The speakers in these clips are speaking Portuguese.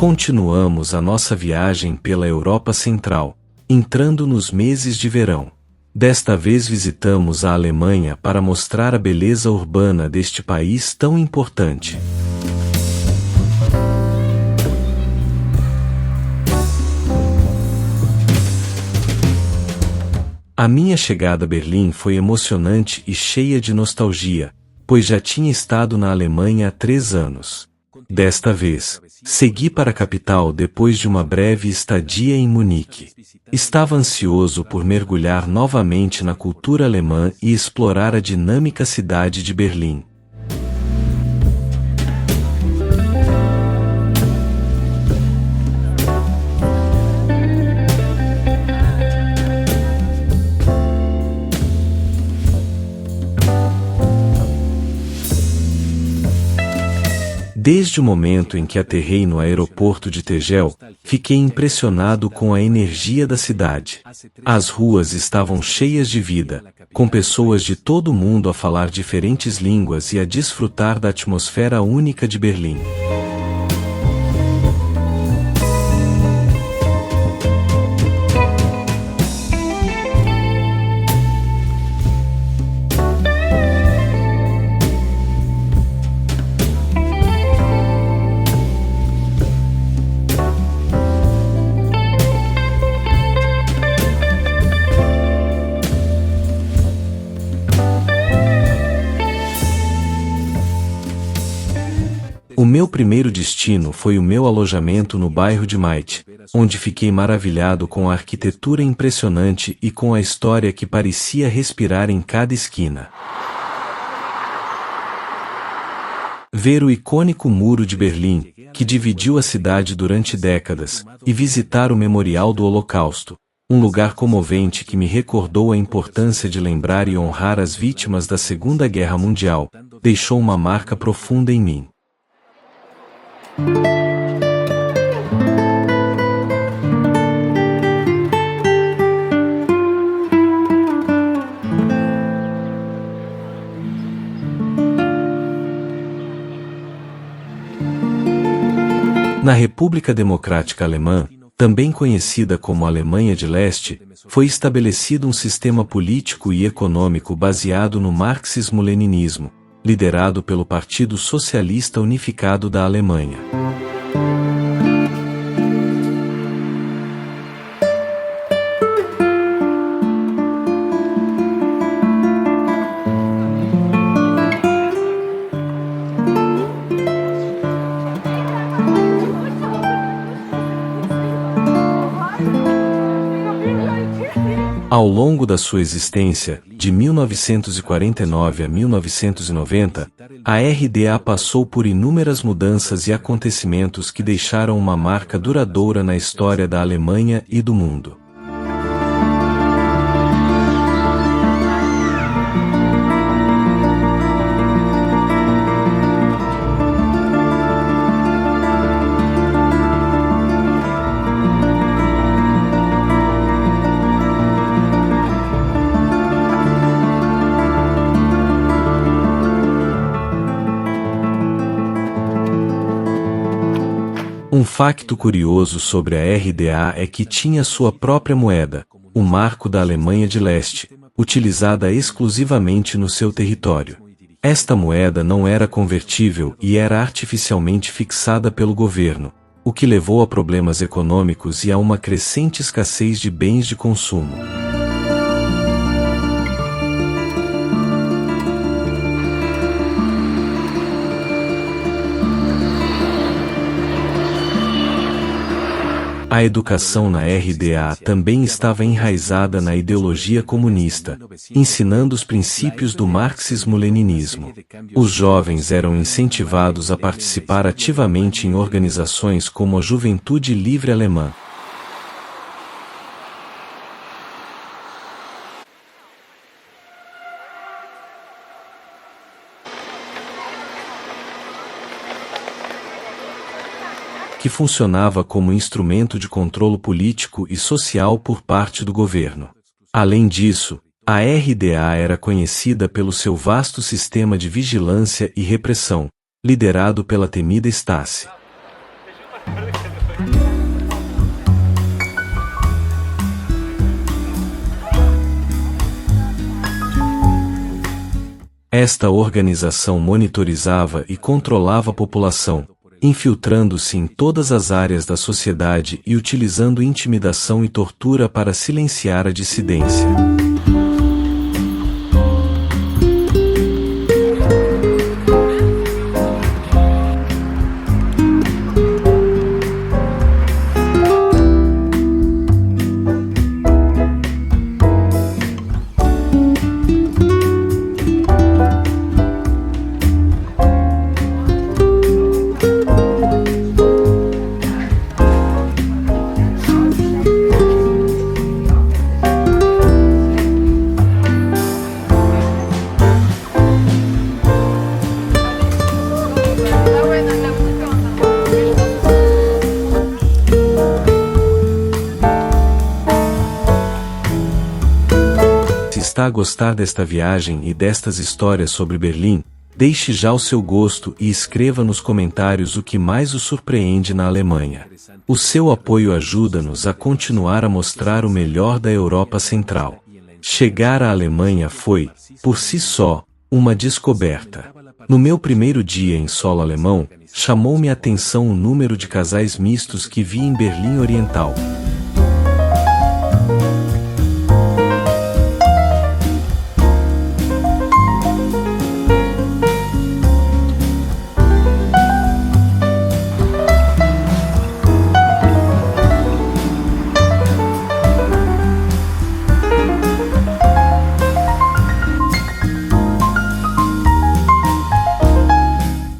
Continuamos a nossa viagem pela Europa Central, entrando nos meses de verão. Desta vez visitamos a Alemanha para mostrar a beleza urbana deste país tão importante. A minha chegada a Berlim foi emocionante e cheia de nostalgia, pois já tinha estado na Alemanha há 3 anos. Desta vez, segui para a capital depois de uma breve estadia em Munique. Estava ansioso por mergulhar novamente na cultura alemã e explorar a dinâmica cidade de Berlim. Desde o momento em que aterrei no aeroporto de Tegel, fiquei impressionado com a energia da cidade. As ruas estavam cheias de vida, com pessoas de todo o mundo a falar diferentes línguas e a desfrutar da atmosfera única de Berlim. O meu primeiro destino foi o meu alojamento no bairro de Mitte, onde fiquei maravilhado com a arquitetura impressionante e com a história que parecia respirar em cada esquina. Ver o icônico Muro de Berlim, que dividiu a cidade durante décadas, e visitar o Memorial do Holocausto, um lugar comovente que me recordou a importância de lembrar e honrar as vítimas da Segunda Guerra Mundial, deixou uma marca profunda em mim. Na República Democrática Alemã, também conhecida como Alemanha de Leste, foi estabelecido um sistema político e econômico baseado no marxismo-leninismo, liderado pelo Partido Socialista Unificado da Alemanha. Ao longo da sua existência, de 1949 a 1990, a RDA passou por inúmeras mudanças e acontecimentos que deixaram uma marca duradoura na história da Alemanha e do mundo. Um facto curioso sobre a RDA é que tinha sua própria moeda, o Marco da Alemanha de Leste, utilizada exclusivamente no seu território. Esta moeda não era convertível e era artificialmente fixada pelo governo, o que levou a problemas econômicos e a uma crescente escassez de bens de consumo. A educação na RDA também estava enraizada na ideologia comunista, ensinando os princípios do marxismo-leninismo. Os jovens eram incentivados a participar ativamente em organizações como a Juventude Livre Alemã. Que funcionava como instrumento de controle político e social por parte do governo. Além disso, a RDA era conhecida pelo seu vasto sistema de vigilância e repressão, liderado pela temida Stasi. Esta organização monitorizava e controlava a população, infiltrando-se em todas as áreas da sociedade e utilizando intimidação e tortura para silenciar a dissidência. Se está a gostar desta viagem e destas histórias sobre Berlim, deixe já o seu gosto e escreva nos comentários o que mais o surpreende na Alemanha. O seu apoio ajuda-nos a continuar a mostrar o melhor da Europa Central. Chegar à Alemanha foi, por si só, uma descoberta. No meu primeiro dia em solo alemão, chamou-me a atenção o número de casais mistos que vi em Berlim Oriental.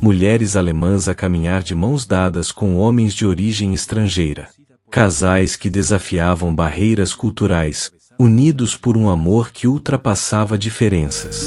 Mulheres alemãs a caminhar de mãos dadas com homens de origem estrangeira. Casais que desafiavam barreiras culturais, unidos por um amor que ultrapassava diferenças.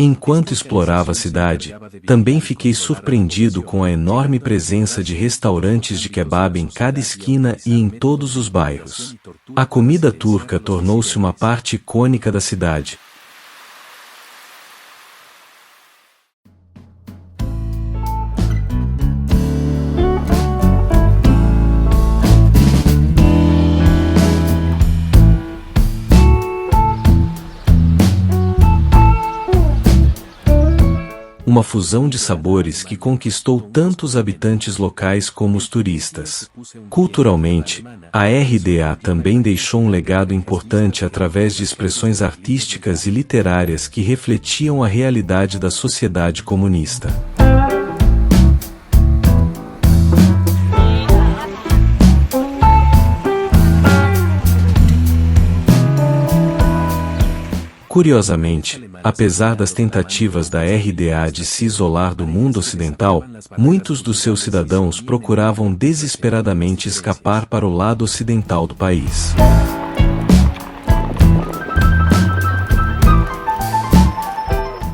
Enquanto explorava a cidade, também fiquei surpreendido com a enorme presença de restaurantes de kebab em cada esquina e em todos os bairros. A comida turca tornou-se uma parte icônica da cidade. Uma fusão de sabores que conquistou tanto os habitantes locais como os turistas. Culturalmente, a RDA também deixou um legado importante através de expressões artísticas e literárias que refletiam a realidade da sociedade comunista. Curiosamente, apesar das tentativas da RDA de se isolar do mundo ocidental, muitos dos seus cidadãos procuravam desesperadamente escapar para o lado ocidental do país.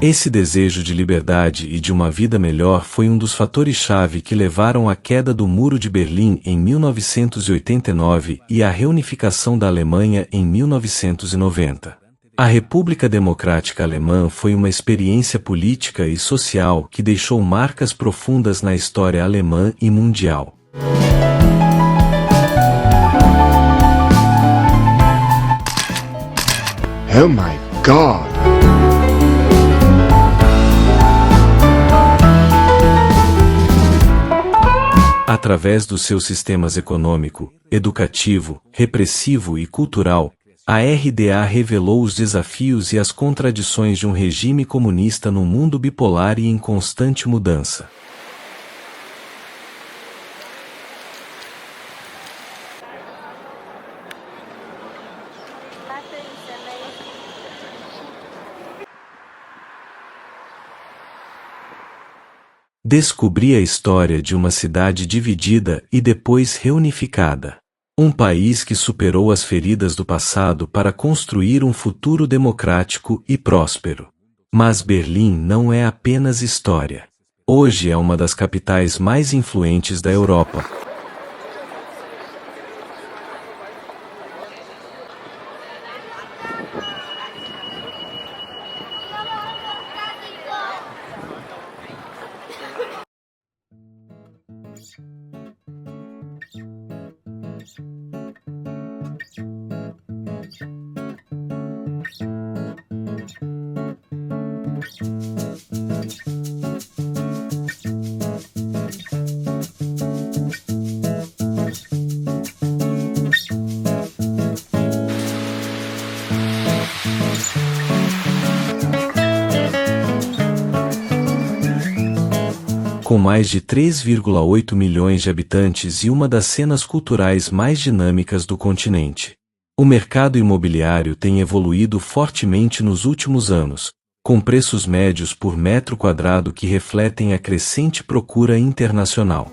Esse desejo de liberdade e de uma vida melhor foi um dos fatores-chave que levaram à queda do Muro de Berlim em 1989 e à reunificação da Alemanha em 1990. A República Democrática Alemã foi uma experiência política e social que deixou marcas profundas na história alemã e mundial. Oh my God! Através dos seus sistemas econômico, educativo, repressivo e cultural, a RDA revelou os desafios e as contradições de um regime comunista num mundo bipolar e em constante mudança. Descobri a história de uma cidade dividida e depois reunificada. Um país que superou as feridas do passado para construir um futuro democrático e próspero. Mas Berlim não é apenas história. Hoje é uma das capitais mais influentes da Europa. Com mais de 3,8 milhões de habitantes e uma das cenas culturais mais dinâmicas do continente. O mercado imobiliário tem evoluído fortemente nos últimos anos, com preços médios por metro quadrado que refletem a crescente procura internacional.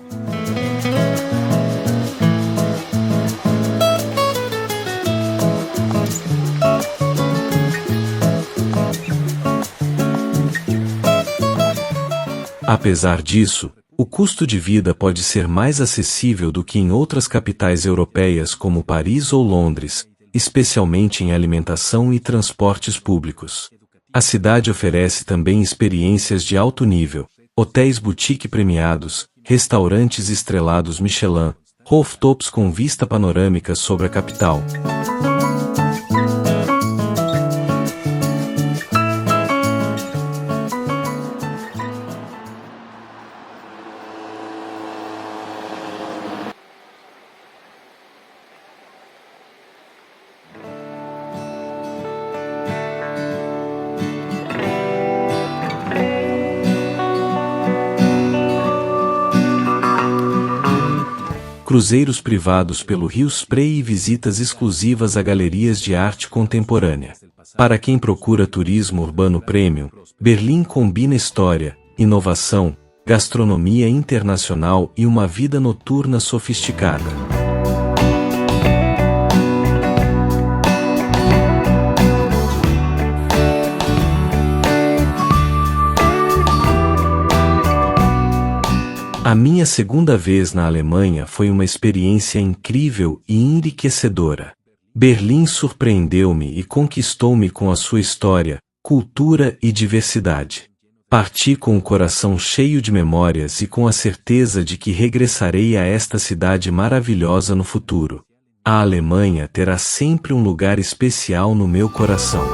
Apesar disso, o custo de vida pode ser mais acessível do que em outras capitais europeias como Paris ou Londres, especialmente em alimentação e transportes públicos. A cidade oferece também experiências de alto nível, hotéis boutique premiados, restaurantes estrelados Michelin, rooftops com vista panorâmica sobre a capital. Cruzeiros privados pelo Rio Spree e visitas exclusivas a galerias de arte contemporânea. Para quem procura turismo urbano premium, Berlim combina história, inovação, gastronomia internacional e uma vida noturna sofisticada. A minha segunda vez na Alemanha foi uma experiência incrível e enriquecedora. Berlim surpreendeu-me e conquistou-me com a sua história, cultura e diversidade. Parti com o coração cheio de memórias e com a certeza de que regressarei a esta cidade maravilhosa no futuro. A Alemanha terá sempre um lugar especial no meu coração.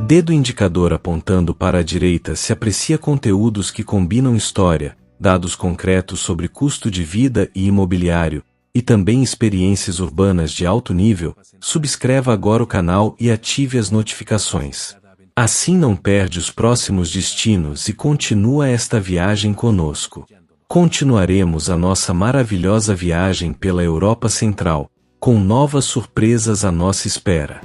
Dedo indicador apontando para a direita se aprecia conteúdos que combinam história, dados concretos sobre custo de vida e imobiliário, e também experiências urbanas de alto nível. Subscreva agora o canal e ative as notificações. Assim não perde os próximos destinos e continua esta viagem conosco. Continuaremos a nossa maravilhosa viagem pela Europa Central, com novas surpresas à nossa espera.